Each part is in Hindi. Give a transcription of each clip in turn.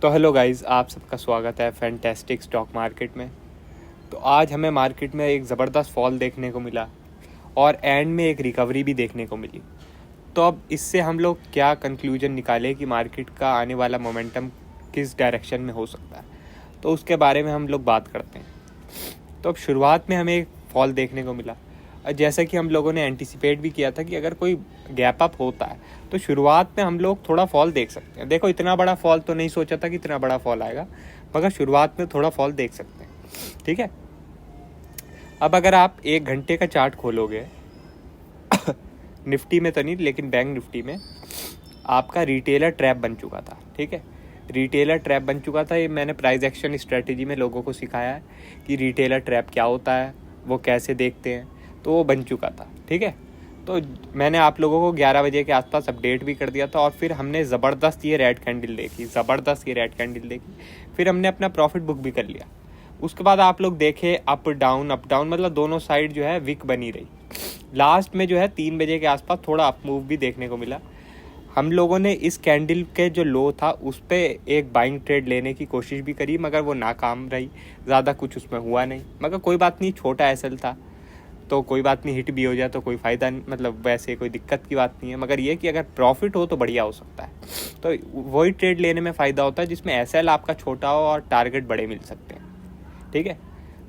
तो हेलो गाइस, आप सबका स्वागत है फैंटेस्टिक स्टॉक मार्केट में। तो आज हमें मार्केट में एक ज़बरदस्त फॉल देखने को मिला और एंड में एक रिकवरी भी देखने को मिली। तो अब इससे हम लोग क्या कंक्लूजन निकाले कि मार्केट का आने वाला मोमेंटम किस डायरेक्शन में हो सकता है, तो उसके बारे में हम लोग बात करते हैं। तो अब शुरुआत में हमें एक फॉल देखने को मिला, जैसा कि हम लोगों ने एंटिसिपेट भी किया था कि अगर कोई गैप अप होता है तो शुरुआत में हम लोग थोड़ा फॉल देख सकते हैं। देखो, इतना बड़ा फॉल तो नहीं सोचा था कि इतना बड़ा फॉल आएगा, मगर शुरुआत में थोड़ा फॉल देख सकते हैं। ठीक है, अब अगर आप 1 घंटे का चार्ट खोलोगे निफ्टी में तो नहीं, लेकिन बैंक निफ्टी में आपका रिटेलर ट्रैप बन चुका था। ठीक है, रिटेलर ट्रैप बन चुका था। ये मैंने प्राइस एक्शन स्ट्रेटेजी में लोगों को सिखाया है कि रिटेलर ट्रैप क्या होता है, वो कैसे देखते हैं। तो वो बन चुका था। ठीक है, तो मैंने आप लोगों को 11 बजे के आसपास अपडेट भी कर दिया था और फिर हमने ज़बरदस्त ये रेड कैंडल देखी, फिर हमने अपना प्रॉफिट बुक भी कर लिया। उसके बाद आप लोग देखे अप डाउन मतलब दोनों साइड जो है विक बनी रही। लास्ट में जो है 3 बजे के आसपास थोड़ा अप मूव भी देखने को मिला। हम लोगों ने इस कैंडल के जो लो था उस पर एक बाइंग ट्रेड लेने की कोशिश भी करी, मगर वो नाकाम रही। ज़्यादा कुछ उसमें हुआ नहीं, मगर कोई बात नहीं, छोटा एसएल था तो कोई बात नहीं, हिट भी हो जाए तो कोई फ़ायदा नहीं, मतलब वैसे कोई दिक्कत की बात नहीं है। मगर ये कि अगर प्रॉफिट हो तो बढ़िया हो सकता है। तो वही ट्रेड लेने में फ़ायदा होता है जिसमें एसएल आपका छोटा हो और टारगेट बड़े मिल सकते हैं। ठीक है,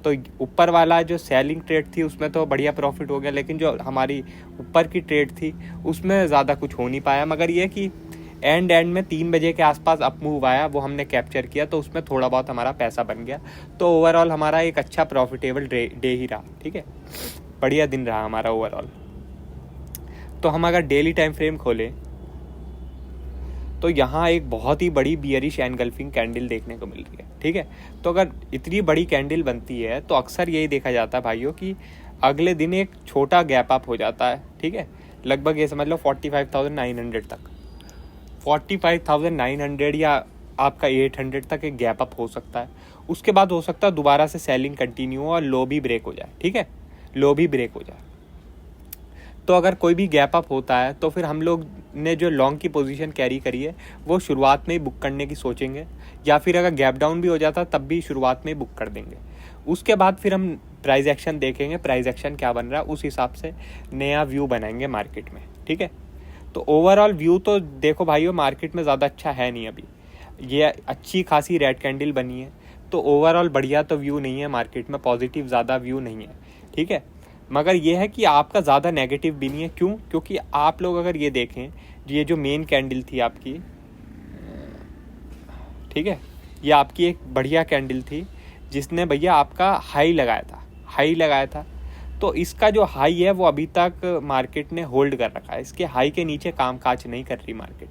तो ऊपर वाला जो सेलिंग ट्रेड थी उसमें तो बढ़िया प्रॉफिट हो गया, लेकिन जो हमारी ऊपर की ट्रेड थी उसमें ज़्यादा कुछ हो नहीं पाया। मगर ये कि एंड में 3 बजे के आसपास अप मूव आया, वो हमने कैप्चर किया, तो उसमें थोड़ा बहुत हमारा पैसा बन गया। तो ओवरऑल हमारा एक अच्छा प्रॉफिटेबल डे ही रहा। ठीक है, बढ़िया दिन रहा हमारा ओवरऑल। तो हम अगर डेली टाइम फ्रेम खोलें तो यहाँ एक बहुत ही बड़ी बियरिश एनगल्फिंग कैंडल देखने को मिल रही है। ठीक है, तो अगर इतनी बड़ी कैंडल बनती है तो अक्सर यही देखा जाता है भाइयों कि अगले दिन एक छोटा गैप अप हो जाता है। ठीक है, लगभग ये समझ लो 45,900 तक, 45,900 या आपका 800 तक एक गैप अप हो सकता है। उसके बाद हो सकता है दोबारा से सेलिंग कंटिन्यू हो और लो भी ब्रेक हो जाए। ठीक है, लो भी ब्रेक हो जाए। तो अगर कोई भी गैप अप होता है तो फिर हम लोग ने जो लॉन्ग की पोजीशन कैरी करी है वो शुरुआत में ही बुक करने की सोचेंगे, या फिर अगर गैप डाउन भी हो जाता तब भी शुरुआत में ही बुक कर देंगे। उसके बाद फिर हम प्राइस एक्शन देखेंगे, प्राइस एक्शन क्या बन रहा है, उस हिसाब से नया व्यू बनाएंगे मार्केट में। ठीक है, तो ओवरऑल व्यू तो देखो भाइयों, मार्केट में ज़्यादा अच्छा है नहीं अभी। ये अच्छी खासी रेड कैंडल बनी है, तो ओवरऑल बढ़िया तो व्यू नहीं है मार्केट में, पॉजिटिव ज़्यादा व्यू नहीं है। ठीक है, मगर ये है कि आपका ज़्यादा नेगेटिव भी नहीं है। क्यों? क्योंकि आप लोग अगर ये देखें, ये जो मेन कैंडल थी आपकी, ठीक है, ये आपकी एक बढ़िया कैंडल थी जिसने भैया आपका हाई लगाया था। तो इसका जो हाई है वो अभी तक मार्केट ने होल्ड कर रखा है, इसके हाई के नीचे कामकाज नहीं कर रही मार्केट।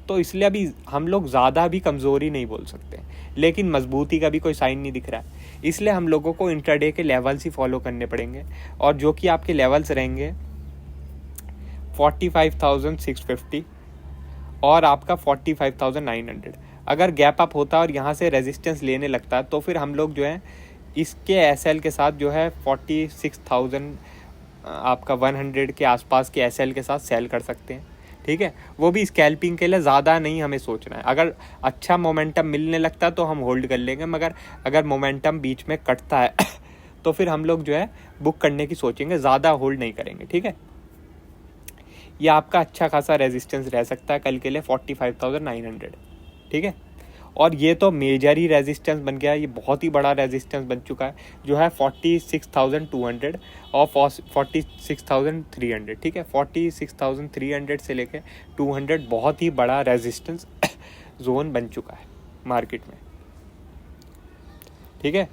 तो इसलिए अभी हम लोग ज़्यादा भी कमज़ोरी नहीं बोल सकते, लेकिन मजबूती का भी कोई साइन नहीं दिख रहा है। इसलिए हम लोगों को इंट्राडे के लेवल्स ही फॉलो करने पड़ेंगे, और जो कि आपके लेवल्स रहेंगे 45,650 और आपका 45,900। अगर गैप अप होता है और यहाँ से रेजिस्टेंस लेने लगता है तो फिर हम लोग जो है इसके एसएल के साथ जो है 46,000 आपका 100 के आसपास के एसएल के साथ सेल कर सकते हैं। ठीक है, वो भी स्कैल्पिंग के लिए, ज़्यादा नहीं हमें सोचना है। अगर अच्छा मोमेंटम मिलने लगता है तो हम होल्ड कर लेंगे, मगर अगर मोमेंटम बीच में कटता है तो फिर हम लोग जो है बुक करने की सोचेंगे, ज़्यादा होल्ड नहीं करेंगे। ठीक है, ये आपका अच्छा खासा रेजिस्टेंस रह सकता है कल के लिए 45,900। ठीक है, और ये तो मेजर ही रेजिस्टेंस बन गया, ये बहुत ही बड़ा रेजिस्टेंस बन चुका है जो है 46,200 और 46,300। ठीक है, 46,300 से लेके 200 बहुत ही बड़ा रेजिस्टेंस जोन बन चुका है मार्केट में। ठीक है,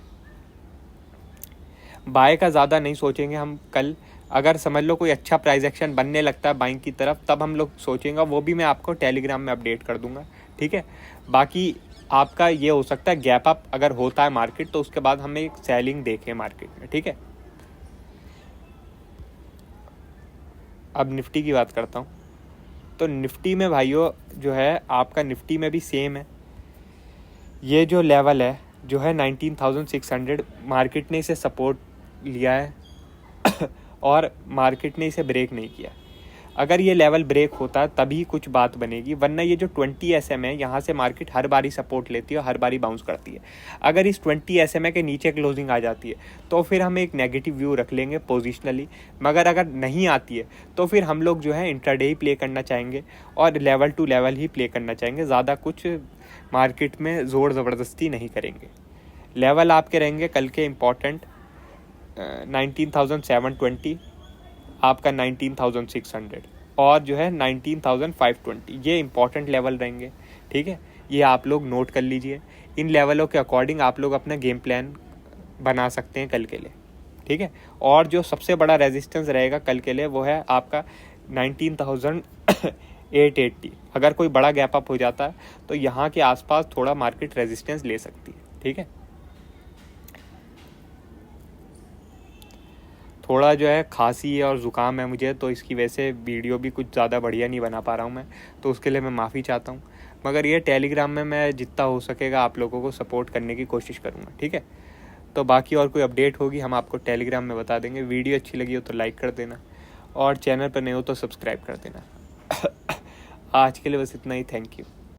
बाय का ज़्यादा नहीं सोचेंगे हम कल। अगर समझ लो कोई अच्छा प्राइस एक्शन बनने लगता है बाइंग की तरफ, तब हम लोग सोचेंगे, वो भी मैं आपको टेलीग्राम में अपडेट कर दूंगा। ठीक है, बाकी आपका ये हो सकता है गैप अप अगर होता है मार्केट तो उसके बाद हमें एक सेलिंग देखें मार्केट में। ठीक है, अब निफ्टी की बात करता हूँ। तो निफ्टी में भाइयों जो है आपका निफ्टी में भी सेम है, ये जो लेवल है जो है 19,600, मार्केट ने इसे सपोर्ट लिया है और मार्केट ने इसे ब्रेक नहीं किया। अगर ये लेवल ब्रेक होता है तभी कुछ बात बनेगी, वरना ये जो 20 SMA है यहाँ से मार्केट हर बारी सपोर्ट लेती है और हर बारी बाउंस करती है। अगर इस 20 SMA के नीचे क्लोजिंग आ जाती है तो फिर हम एक नेगेटिव व्यू रख लेंगे पोजिशनली, मगर अगर नहीं आती है तो फिर हम लोग जो है इंट्राडे ही प्ले करना चाहेंगे और लेवल टू लेवल ही प्ले करना चाहेंगे, ज़्यादा कुछ मार्केट में ज़ोर ज़बरदस्ती नहीं करेंगे। लेवल आपके रहेंगे कल के इम्पॉर्टेंट 19,720, आपका 19,600 और जो है 19,520, ये इंपॉर्टेंट लेवल रहेंगे। ठीक है, ये आप लोग नोट कर लीजिए। इन लेवलों के अकॉर्डिंग आप लोग अपना गेम प्लान बना सकते हैं कल के लिए। ठीक है, और जो सबसे बड़ा रेजिस्टेंस रहेगा कल के लिए वो है आपका 19,880। अगर कोई बड़ा गैप अप हो जाता है तो यहाँ के आसपास थोड़ा मार्केट रेजिस्टेंस ले सकती है। ठीक है, थोड़ा जो है खांसी और ज़ुकाम है मुझे, तो इसकी वजह से वीडियो भी कुछ ज़्यादा बढ़िया नहीं बना पा रहा हूँ मैं, तो उसके लिए मैं माफ़ी चाहता हूँ। मगर ये टेलीग्राम में मैं जितना हो सकेगा आप लोगों को सपोर्ट करने की कोशिश करूँगा। ठीक है, तो बाकी और कोई अपडेट होगी हम आपको टेलीग्राम में बता देंगे। वीडियो अच्छी लगी हो तो लाइक कर देना और चैनल पर नहीं हो तो सब्सक्राइब कर देना। आज के लिए बस इतना ही, थैंक यू।